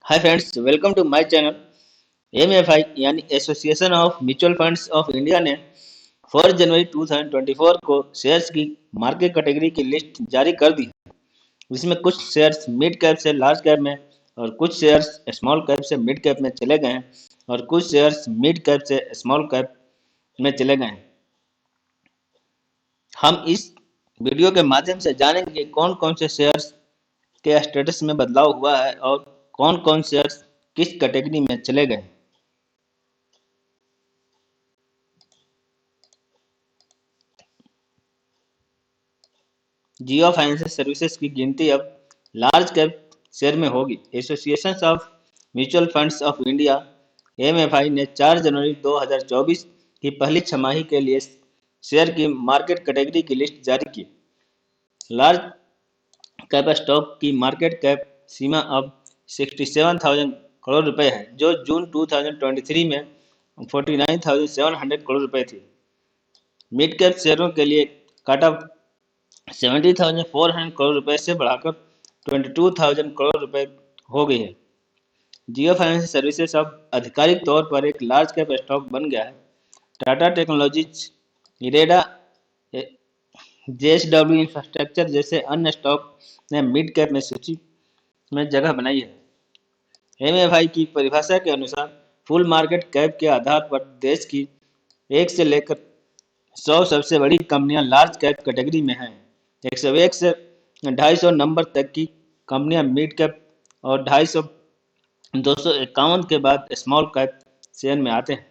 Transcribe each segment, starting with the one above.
Hi friends, welcome to my channel. MFI यानी association of mutual funds of India ने 4 जनवरी 2024 को shares की market category की list जारी कर दी। इसमें कुछ शेयर्स मिड कैप से लार्ज कैप में और कुछ शेयर्स स्मॉल कैप से मिड कैप में चले गए हैं और कुछ शेयर्स मिड कैप से स्मॉल कैप में चले गए हैं। हम इस वीडियो के माध्यम से जानेंगे कि कौन कौन से शेयर्स के स्टेटस में बदलाव हुआ है और कौन कौन शेयर्स किस कैटेगरी में चले गए। जियो फाइनेंशियल सर्विसेज की गिनती अब लार्ज कैप शेयर में होगी। Association of mutual funds of India MFI ने 4 जनवरी 2024 की पहली छमाही के लिए शेयर की मार्केट कैटेगरी की लिस्ट जारी की। लार्ज कैप स्टॉक की मार्केट कैप सीमा अब 67,000 करोड़ रुपए है, जो जून 2023 में 49,700 करोड़ रुपए थी। मिड कैप शेयरों के लिए कट ऑफ 70,400 करोड़ रुपए से बढ़ाकर 22,000 करोड़ रुपए हो गई है। जियो फाइनेंशियल सर्विसेज अब आधिकारिक तौर पर एक लार्ज कैप स्टॉक बन गया है। Tata technologies, IREDA, JSW infrastructure जैसे अन्य स्टॉक ने मिड कैप में सूची में जगह बनाई है। एमएफआई की परिभाषा के अनुसार फुल मार्केट कैप के आधार पर देश की 1 से लेकर 100 सबसे बड़ी कंपनियां लार्ज कैप कैटेगरी में हैं। 101 से 250 नंबर तक की कंपनियां मिड कैप और 250 251 के बाद स्मॉल कैप शेयर में आते हैं।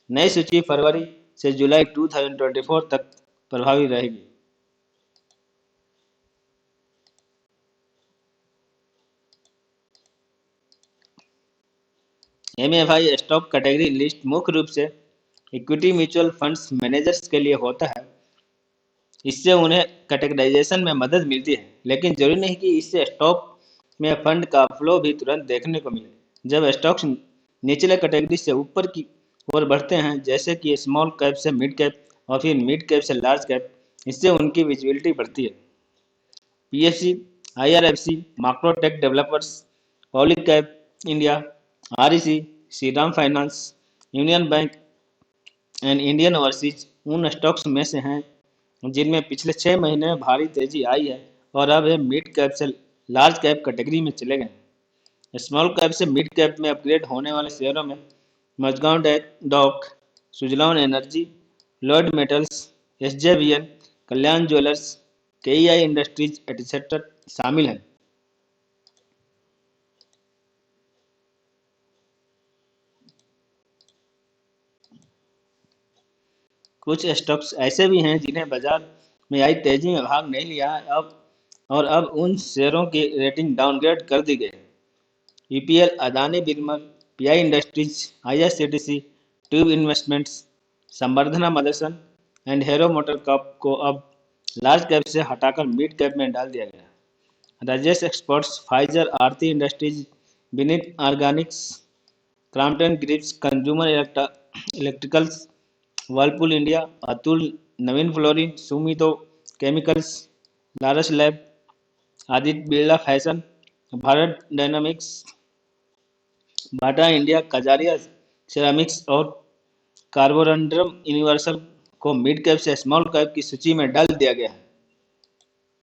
नई सूची फरवरी से जुलाई 2024 तक प्रभावी रहेगी। एमएफआई स्टॉक कैटेगरी लिस्ट मुख्य रूप से इक्विटी म्यूचुअल फंड्स मैनेजर्स के लिए होता है। इससे उन्हें कैटेगराइजेशन में मदद मिलती है, लेकिन जरूरी नहीं कि इससे स्टॉक में फंड का फ्लो भी तुरंत देखने को मिले। जब स्टॉक्स निचले कैटेगरी से ऊपर की ओर बढ़ते हैं, जैसे कि स्मॉल कैप से मिड कैप और फिर मिड कैप से लार्ज कैप, इससे उनकी विजिबिलिटी बढ़ती है। PFC, IRFC, Microtek developers, Polycab India, REC, Shriram finance, union bank and Indian overseas उन स्टॉक्स में से हैं जिनमें पिछले 6 महीने में भारी तेजी आई है और अब ये मिड कैप से लार्ज कैप कैटेगरी में चले गए। स्मॉल कैप से मिड कैप में अपग्रेड होने वाले शेयरों में Mazagon dock, Suzlon energy, Lloyds metals, SJVN, Kalyan jewellers, KEI industries etcetera शामिल हैं। कुछ स्टॉक्स ऐसे भी हैं जिन्हें बाजार में आई तेजी में भाग नहीं लिया है अब उन शेयरों की रेटिंग डाउनग्रेड कर दी गई है। EPL, Adani Wilmer, pi industries, IRCTC, tube investments, Samvardhana Motherson and hero motor cup को अब लार्ज कैप से हटाकर मिड कैप में डाल दिया गया। Rajesh exports, Pfizer, Aarti industries, Vinati organics, Crompton Greaves consumer electricals, Whirlpool India, Atul, Navin fluorine, Sumitomo chemicals, Laurus lab, Aditya Birla fashion, Bharat dynamics, Bata India, Kajaria ceramics और Carborundum Universal को मिड कैप से स्मॉल कैप की सूची में डाल दिया गया है।